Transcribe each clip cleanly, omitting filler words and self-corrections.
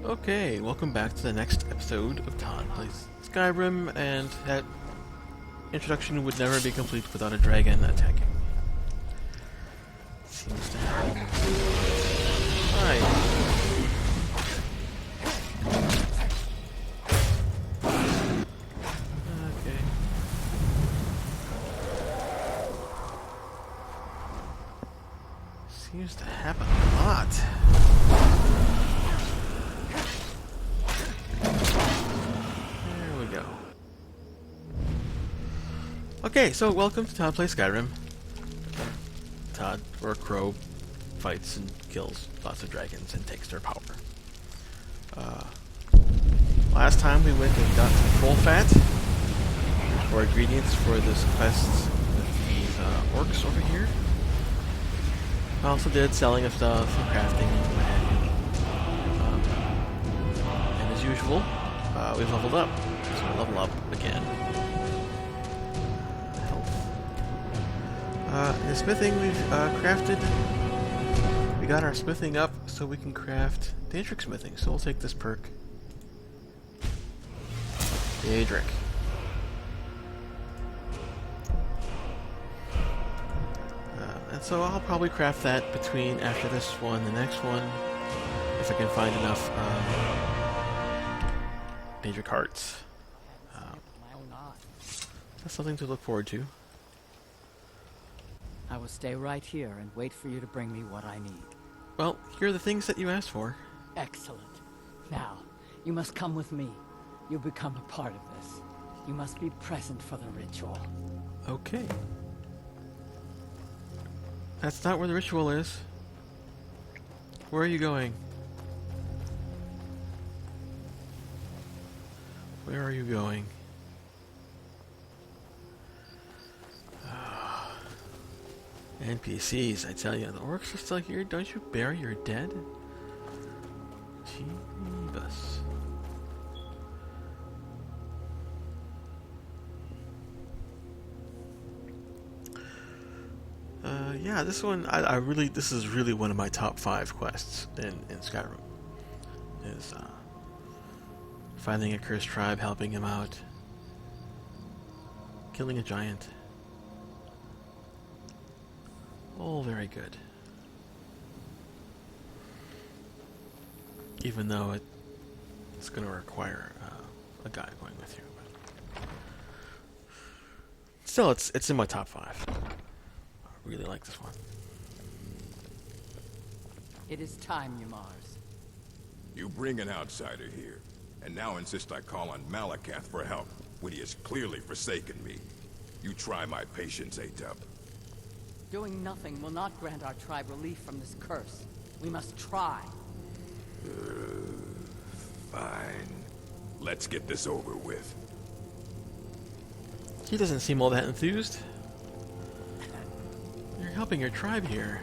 Okay, welcome back to the next episode of Todd Plays Skyrim, and that introduction would never be complete without a dragon attacking. Seems to happen. Alright. Okay. Seems to happen a lot. Okay, so welcome to Todd Plays Skyrim. Todd, or Crow, fights and kills lots of dragons and takes their power. Last time we went and got some troll fat, or ingredients for this quest with these orcs over here. I also did selling of stuff and crafting and what have you. And as usual, we've leveled up. So we'll level up again. In smithing, we've crafted. We got our smithing up so we can craft Daedric smithing. So we'll take this perk. Daedric. And so I'll probably craft that between after this one, the next one, if I can find enough Daedric hearts. That's something to look forward to. I will stay right here and wait for you to bring me what I need. Well, here are the things that you asked for. Excellent. Now, you must come with me. You'll become a part of this. You must be present for the ritual. Okay. That's not where the ritual is. Where are you going? Where are you going? NPCs, I tell you, the orcs are still here. Don't you bury your dead? Jeebus. Yeah, this one, this is really one of my top 5 quests in Skyrim. Is, finding a cursed tribe, helping him out, killing a giant. All very good. Even though it's going to require a guy going with you. But still, it's in my top 5. I really like this one. It is time, Ymars. You bring an outsider here, and now insist I call on Malakath for help, when he has clearly forsaken me. You try my patience, Atub. Doing nothing will not grant our tribe relief from this curse. We must try. Fine. Let's get this over with. He doesn't seem all that enthused. You're helping your tribe here.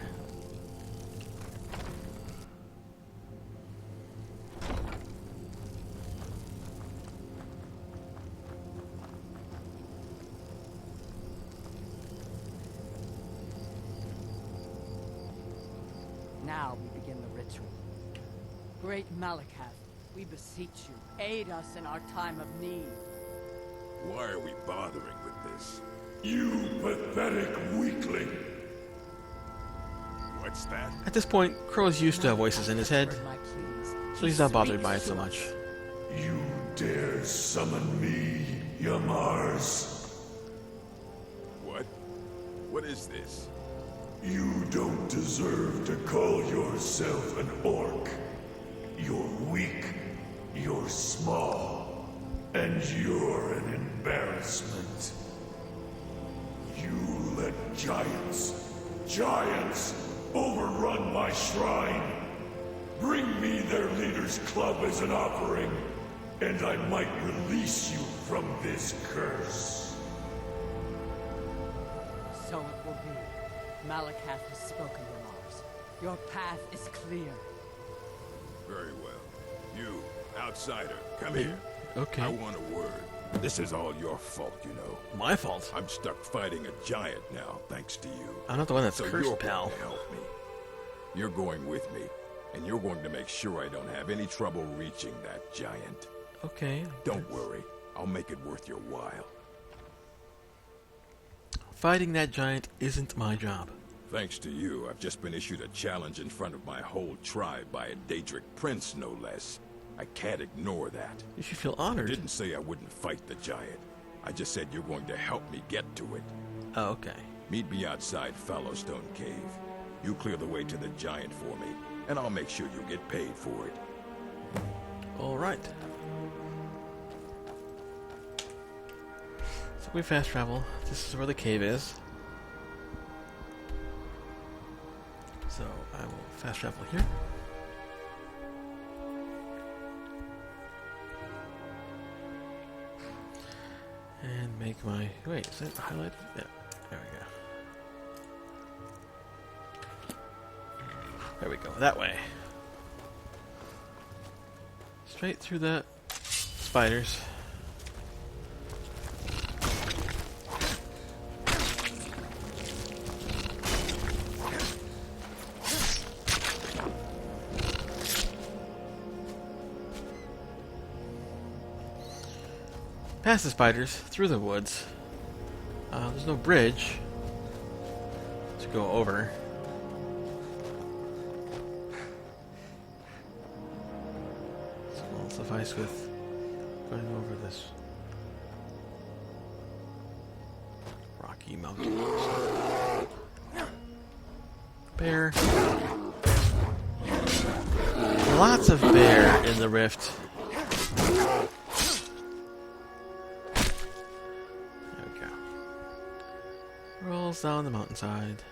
Now we begin the ritual. Great Malakath, we beseech you, aid us in our time of need. Why are we bothering with this? You pathetic weakling! What's that? At this point, Crow's used to voices in his head, so he's not bothered by it so much. You dare summon me, Ymars? What? What is this? You don't deserve to call yourself an orc. You're weak, you're small, and you're an embarrassment. You let giants, overrun my shrine. Bring me their leader's club as an offering, and I might release you from this curse. So it will be. Malakath has spoken, Ymars. Your path is clear. Very well. You, outsider, come here. Okay. I want a word. This is all your fault, you know. My fault. I'm stuck fighting a giant now, thanks to you. I'm not the one that's So cursed, you're pal. going to help me. You're going with me, and you're going to make sure I don't have any trouble reaching that giant. Okay. Don't worry, I'll make it worth your while. Fighting that giant isn't my job. Thanks to you, I've just been issued a challenge in front of my whole tribe by a Daedric prince, no less. I can't ignore that. You should feel I honored. didn't say I wouldn't fight the giant. I just said you're going to help me get to it. Oh, okay. Meet me outside Fallowstone Cave. You clear the way to the giant for me, and I'll make sure you get paid for it. Alright. So we fast travel. This is where the cave is. So I will fast travel here. And make my... Wait, is that highlighted? Yeah, there we go. There we go, that way. Straight through the spiders. Past the spiders, through the woods. There's no bridge to go over. So will suffice with going over this rocky mountain. Bear. Lots of bear in the rift. Rolls down the mountainside.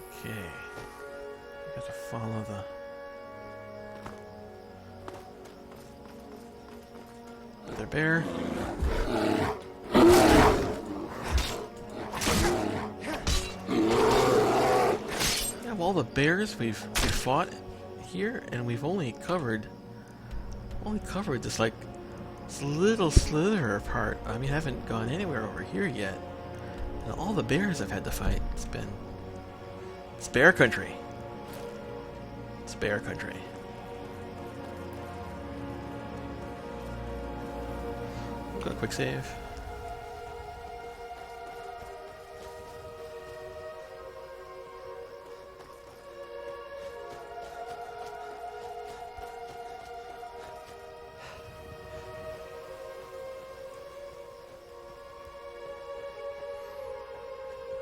Okay. I got to follow the other bear. Yeah, of all the bears we've fought here, and we've only covered this like little slither part. I mean, I haven't gone anywhere over here yet. And all the bears I've had to fight, it's bear country. It's bear country. Got a quick save.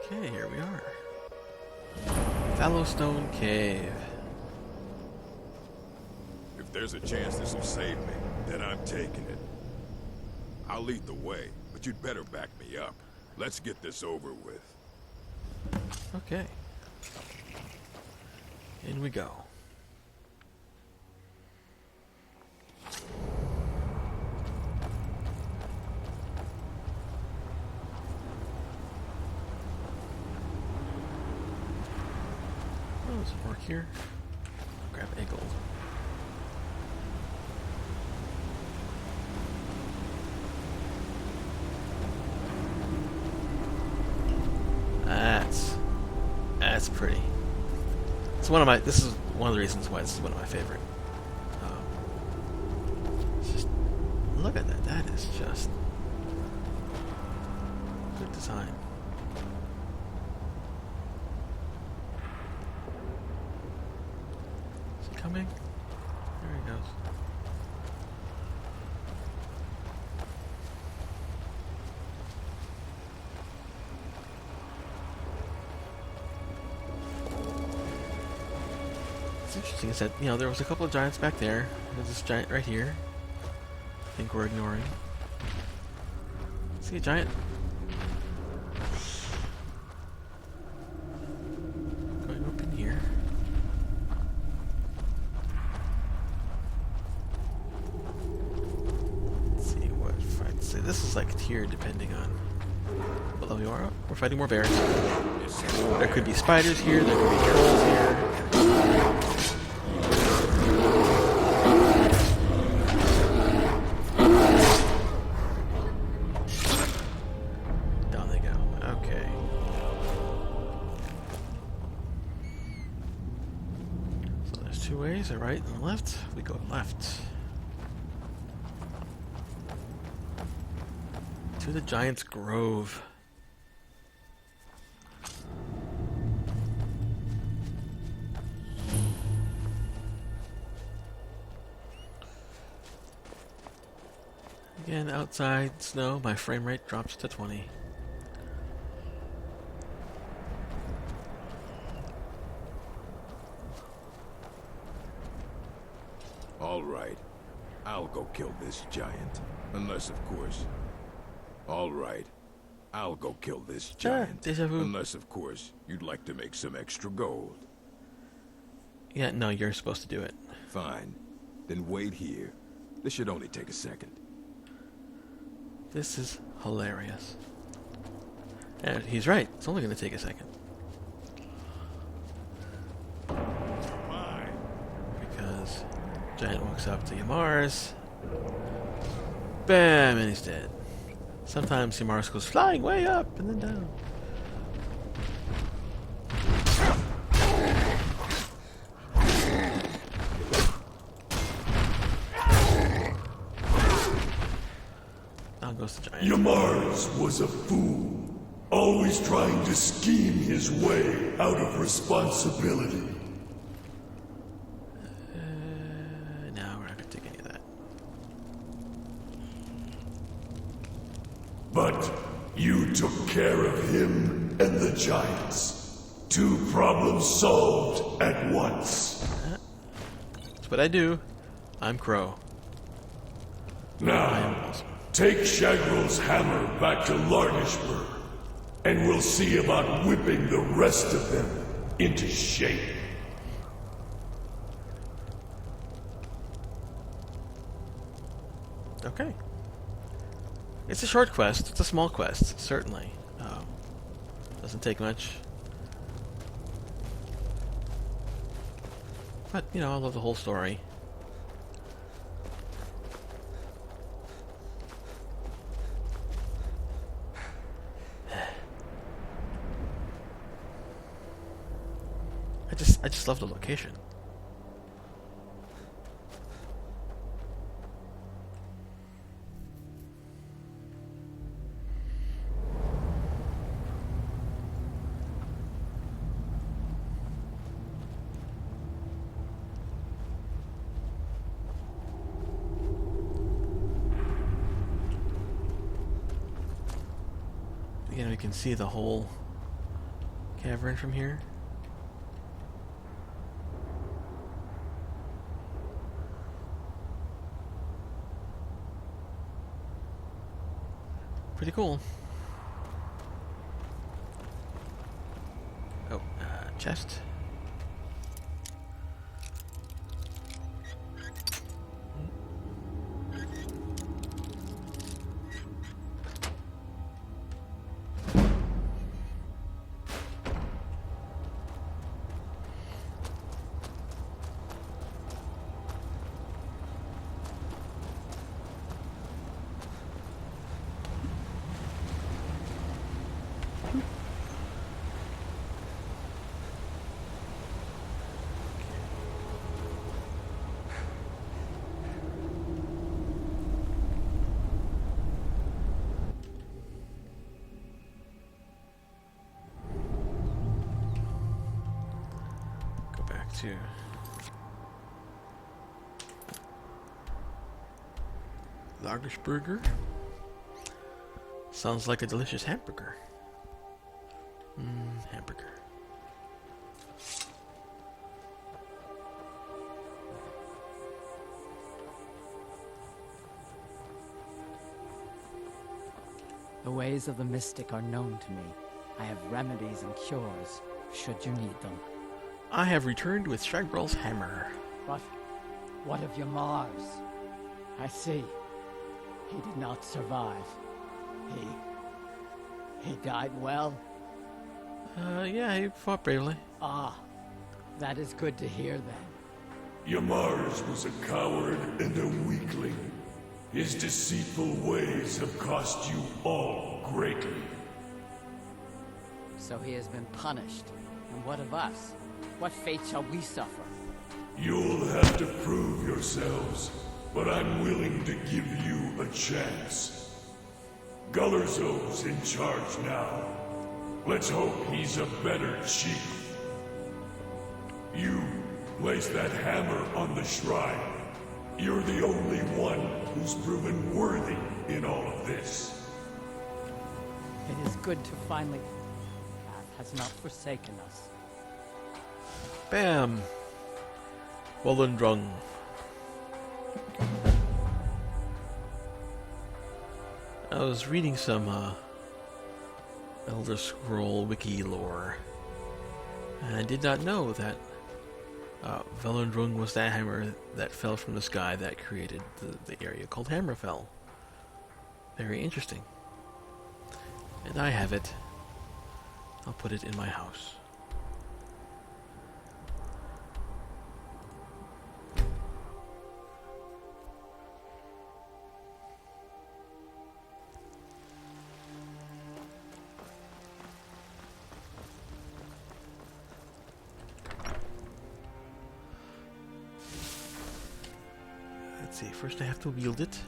Okay, here we are. Fallowstone Cave. If there's a chance this will save me, then I'm taking it. I'll lead the way, but you'd better back me up. Let's get this over with. Okay. In we go. Oh, there's a orc here. Grab a gold. That's pretty. It's one of my. This is one of the reasons why this is one of my favorite. It's just look at that. That is just good design. Is he coming? There he goes. What's interesting is that, you know, there was a couple of giants back there. There's this giant right here. I think we're ignoring. See a giant? Going up in here. Let's see what fights. So this is like tiered depending on what level you are. We're fighting more bears. There could be spiders here, there could be trolls here. Down they go. Okay. two ways, a right and a left. We go left. To the Giant's Grove. Again, outside snow, my frame rate drops to 20. All right. I'll go kill this giant. Unless, of course... All right. I'll go kill this giant. Deja vu. Unless, of course, you'd like to make some extra gold. Yeah, no, you're supposed to do it. Fine. Then wait here. This should only take a second. This is hilarious. And he's right. It's only going to take a second. Because Giant walks up to Yamar's. Bam! And he's dead. Sometimes Yamar's goes flying way up and then down. Down goes the Giant. Yamars was a fool, always trying to scheme his way out of responsibility. No, we're not going to take any of that. But you took care of him and the giants. Two problems solved at once. That's what I do. I'm Crow. Now, take Shagrel's hammer back to Larnishburg, and we'll see about whipping the rest of them into shape. Okay. It's a short quest. It's a small quest, certainly. Doesn't take much. But, you know, I love the whole story. I just love the location. Again, we can see the whole cavern from here. Pretty cool. Oh, chest. To Lagersburger. Sounds like a delicious hamburger. Hamburger. The ways of the mystic are known to me. I have remedies and cures, should you need them. I have returned with Shagrel's hammer. But what of your Mars? I see. He did not survive. He died well. Yeah, he fought bravely. Ah, that is good to hear then. Yamars was a coward and a weakling. His deceitful ways have cost you all greatly. So he has been punished. And what of us? What fate shall we suffer? You'll have to prove yourselves, but I'm willing to give you a chance. Gullerzo's in charge now. Let's hope he's a better chief. You place that hammer on the shrine. You're the only one who's proven worthy in all of this. It is good to finally... Path has not forsaken us. Bam! Wollendrung. I was reading some Elder Scroll wiki lore, and I did not know that Wollendrung was that hammer that fell from the sky that created the area called Hammerfell. Very interesting. And I have it. I'll put it in my house. Let's see, first I have to wield it.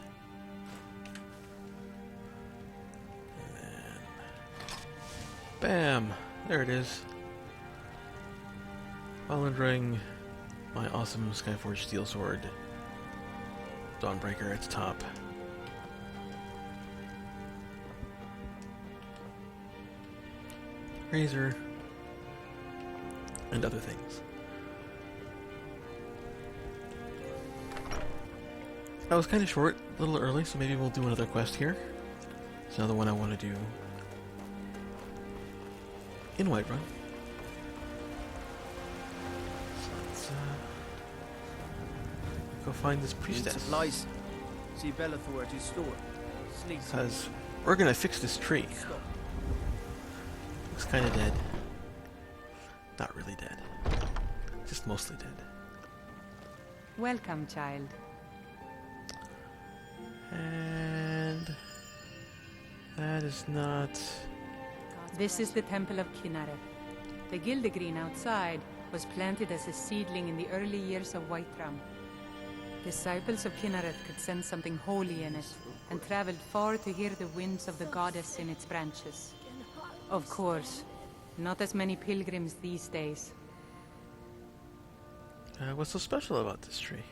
And then... Bam! There it is. Wollendrung, my awesome Skyforged steel sword. Dawnbreaker at the top. Razor. And other things. That was kind of short, a little early, so maybe we'll do another quest here. It's another one I want to do in Whiterun. So let's go find this priestess. Supplies. See Bellathor at his store. Sneak some. Because we're gonna fix this tree. Stop. Looks kind of dead. Not really dead. Just mostly dead. Welcome, child. And that is not... This is the Temple of Kinnareth. The Gildegreen outside was planted as a seedling in the early years of Whiterun. Disciples of Kinnareth could sense something holy in it, and traveled far to hear the winds of the goddess in its branches. Of course, not as many pilgrims these days. what's so special about this tree?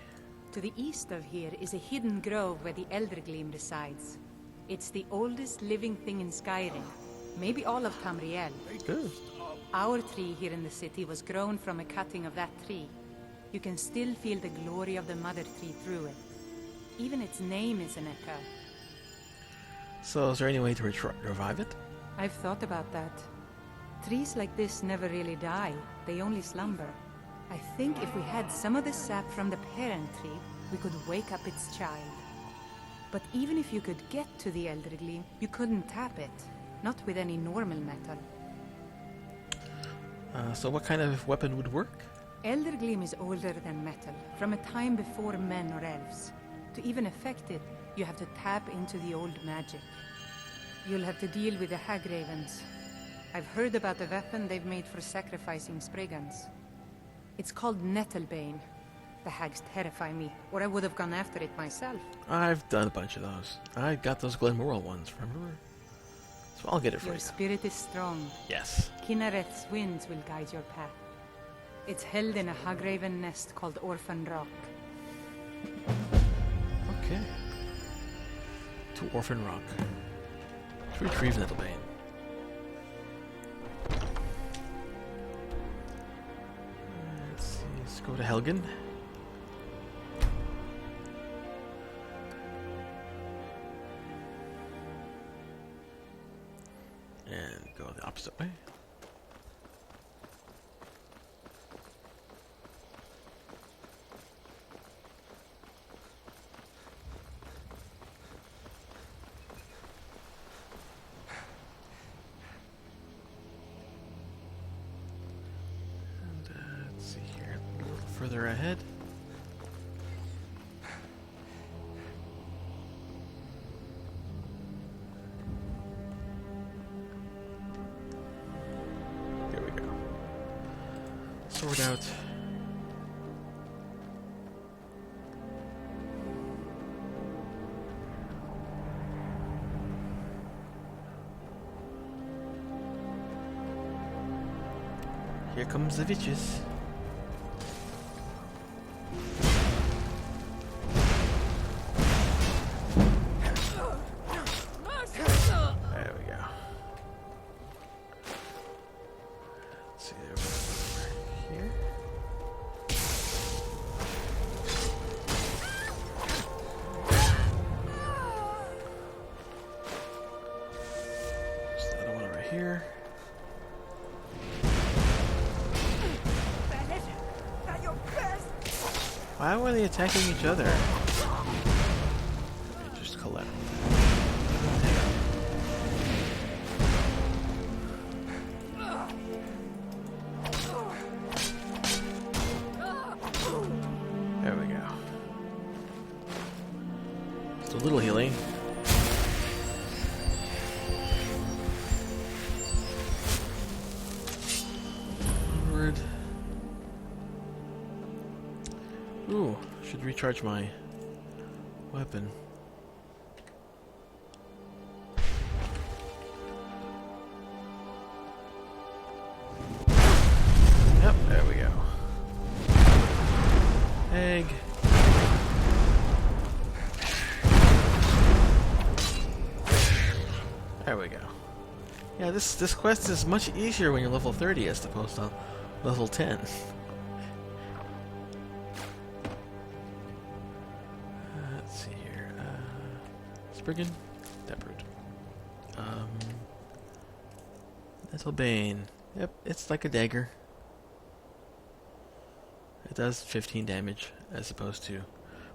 To the east of here is a hidden grove where the Eldergleam resides. It's the oldest living thing in Skyrim, maybe all of Tamriel. Good. Our tree here in the city was grown from a cutting of that tree. You can still feel the glory of the mother tree through it. Even its name is an echo. So is there any way to revive it? I've thought about that. Trees like this never really die, they only slumber. I think if we had some of the sap from the parent tree, we could wake up its child. But even if you could get to the Eldergleam, you couldn't tap it. Not with any normal metal. So what kind of weapon would work? Eldergleam is older than metal, from a time before men or elves. To even affect it, you have to tap into the old magic. You'll have to deal with the Hagravens. I've heard about the weapon they've made for sacrificing Spriggans. It's called Nettlebane. The hags terrify me, or I would have gone after it myself. I've done a bunch of those. I got those Glenmoral ones, remember? So I'll get it for Your you. spirit is strong. Yes. Kinnareth's winds will guide your path. It's held in a Hagraven nest called Orphan Rock. Okay. To Orphan Rock. To retrieve Nettlebane. Let's see, let's go to Helgen. And go the opposite way. Let's see here, a little further ahead. There we go. Sword out. Here comes the witches. There we go. Let's see, over here. There's the other one over here. Why were they attacking each other? Just collect. There we go. Just a little healing. Onward. Ooh, should recharge my weapon. Yep, there we go. Egg. There we go. Yeah, this quest is much easier when you're level 30 as opposed to level 10. Let's see here. Spriggan? Deproot. Nettlebane. Yep, it's like a dagger. It does 15 damage as opposed to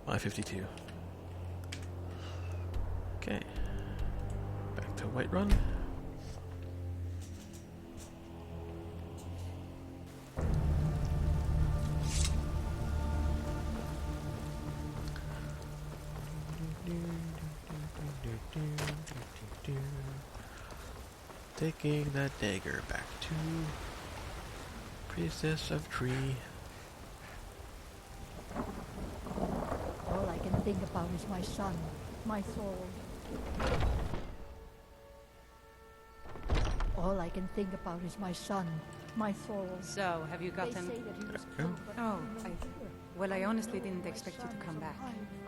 my 52. Okay. Back to Whiterun. Taking that dagger back to Priestess of Tree. All I can think about is my son, my soul. All I can think about is my son, my soul. So, have you They gotten... say that he was Yeah. killed, but Oh, I'm not sure. Well, I honestly didn't expect you to come back.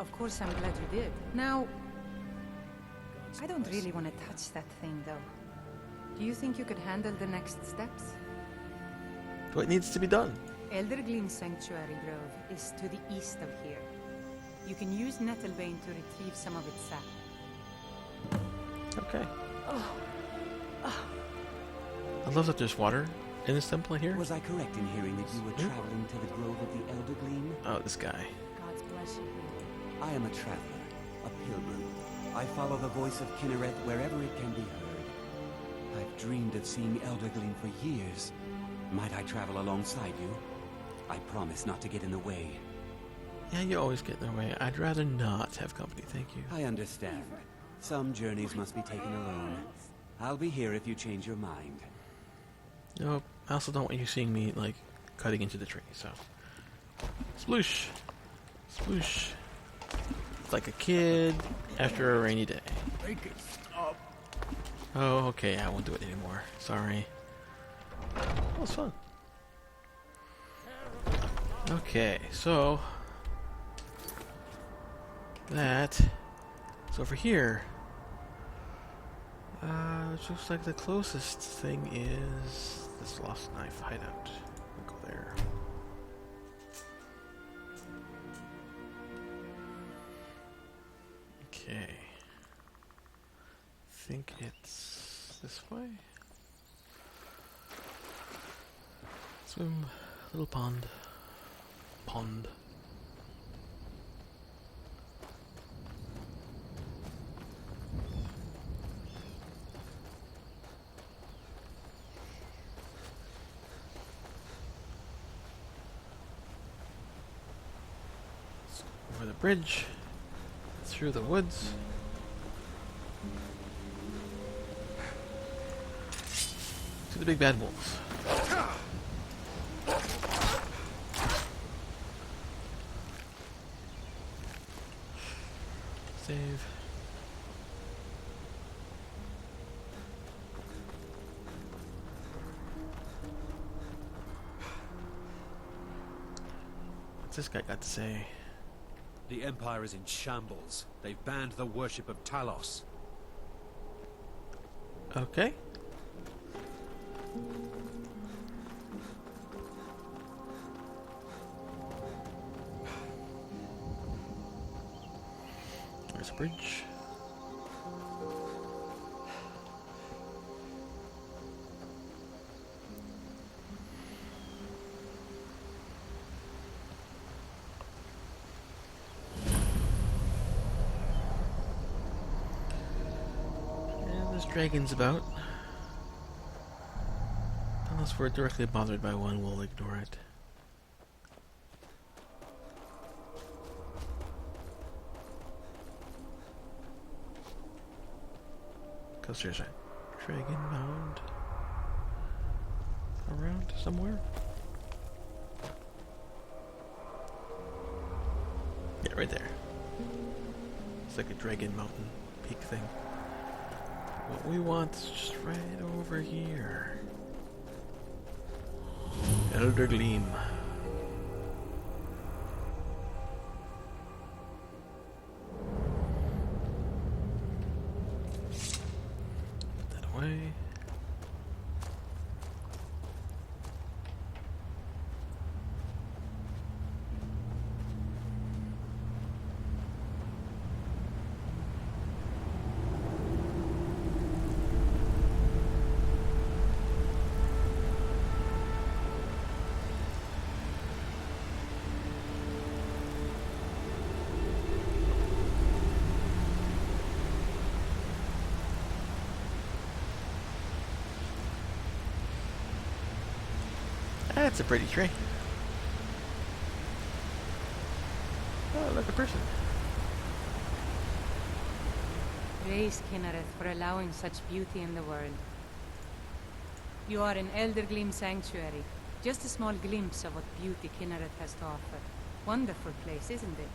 Of course, I'm glad you did. Now, I don't really want to touch that thing, though. Do you think you could handle the next steps? What needs to be done? Eldergleam Sanctuary Grove is to the east of here. You can use Nettlebane to retrieve some of its sap. Okay. I love that there's water in this temple here. Was I correct in hearing that you were traveling to the Grove of the Elder Gleam? Oh, this guy. God's bless you. I am a traveler, a pilgrim. I follow the voice of Kinnereth wherever it can be heard. I've dreamed of seeing Elder Gleam for years. Might I travel alongside you? I promise not to get in the way. Yeah, you always get in their way. I'd rather not have company, thank you. I understand. Some journeys must be taken alone. I'll be here if you change your mind. Nope. I also don't want you seeing me, like, cutting into the tree, so... Sploosh! Sploosh! It's like a kid after a rainy day. Make it stop. Oh, okay, I won't do it anymore. Sorry. That was fun. Okay, so... that is over here. It looks like the closest thing is this Lost Knife hideout. We'll go there. Okay. I think it's this way. Swim, little pond. Pond. Over the bridge, through the woods. To the big bad wolves. Save. What's this guy got to say? The Empire is in shambles. They've banned the worship of Talos. Okay. There's a bridge. Dragons about. Unless we're directly bothered by one, we'll ignore it. Because there's a dragon mound around somewhere. Yeah, right there. It's like a dragon mountain peak thing. What we want is just right over here. Elder Gleam. Put that away. That's a pretty tree. Oh, look, a person. Praise Kinnereth for allowing such beauty in the world. You are in Eldergleam Sanctuary. Just a small glimpse of what beauty Kinnereth has to offer. Wonderful place, isn't it?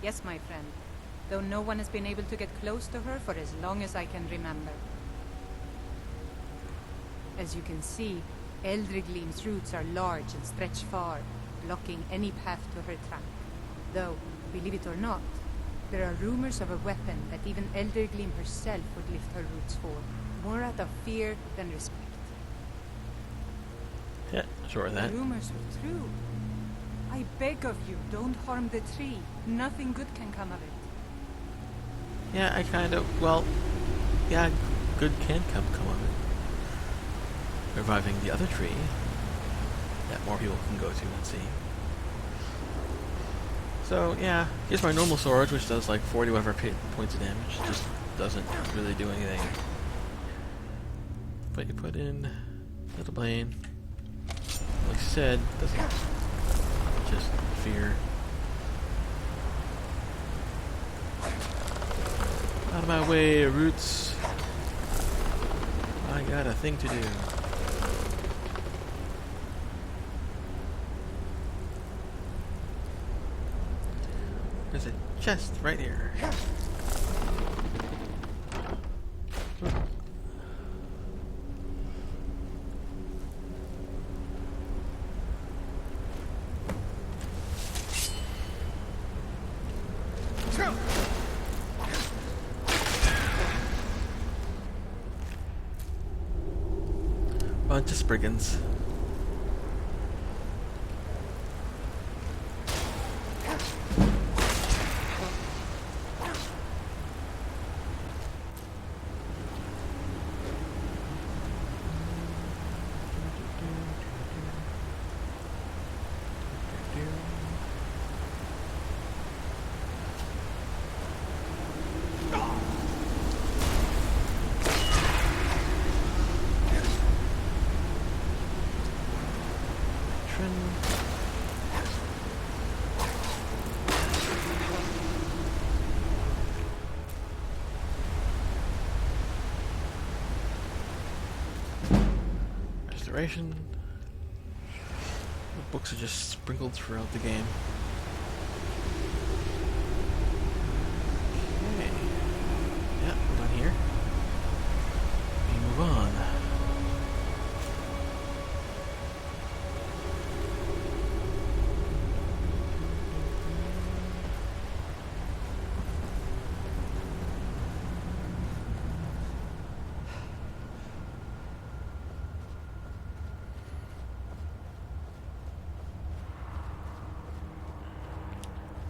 Yes, my friend. Though no one has been able to get close to her for as long as I can remember. As you can see, Eldergleam's roots are large and stretch far, blocking any path to her trunk. Though, believe it or not, there are rumors of a weapon that even Eldergleam herself would lift her roots for, more out of fear than respect. Yeah, sure that. The rumors are true. I beg of you, don't harm the tree. Nothing good can come of it. Yeah, I kind of, well, yeah, good can come of it. Reviving the other tree that more people can go to and see. So yeah, here's my normal sword, which does like 40 whatever points of damage. Just doesn't really do anything. But you put in little blade. Like I said, doesn't just fear. Out of my way, roots. I got a thing to do. There's a chest right here. Bunch of Spriggans. Restoration. The books are just sprinkled throughout the game. Okay. Yeah, we're done here. We move on.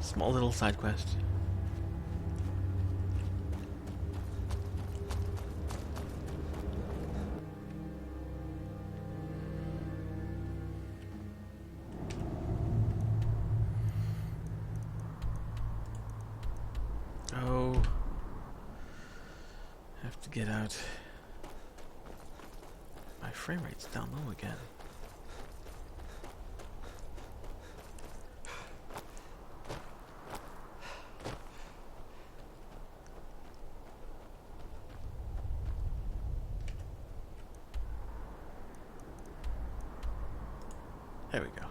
Small little side quest. Oh. Have to get out. My frame rate's down low again. There we go.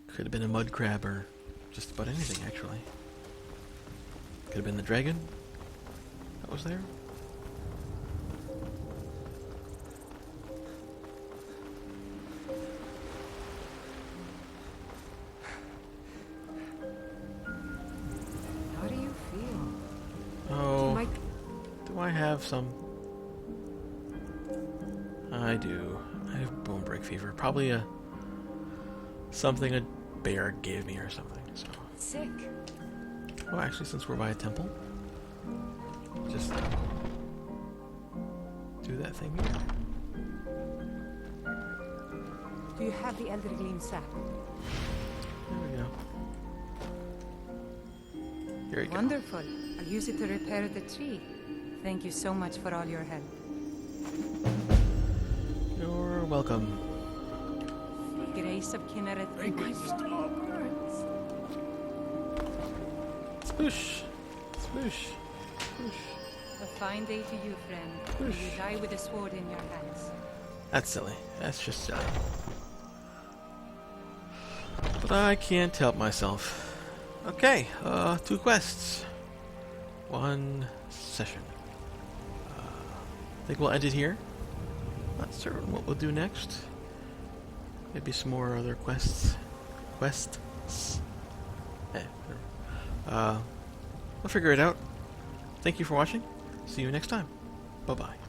Could have been a mud crab or just about anything, actually. Could have been the dragon that was there. How do you feel? Oh, do I have some? I do. I have bone break fever. Probably something a bear gave me or something. So. Sick. Oh, actually, since we're by a temple, just do that thing here. Do you have the Elder Gleam sap? There we go. Here we go. Wonderful. I'll use it to repair the tree. Thank you so much for all your help. You're welcome. The grace of Kinneret be with you. Sploosh. Sploosh. Sploosh. A fine day to you, friend. May you die with a sword in your hands. That's silly. That's just silly. But I can't help myself. Okay, 2 quests. 1 session. I think we'll end it here. Not certain what we'll do next. Maybe some more other quests. We'll figure it out. Thank you for watching. See you next time. Bye-bye.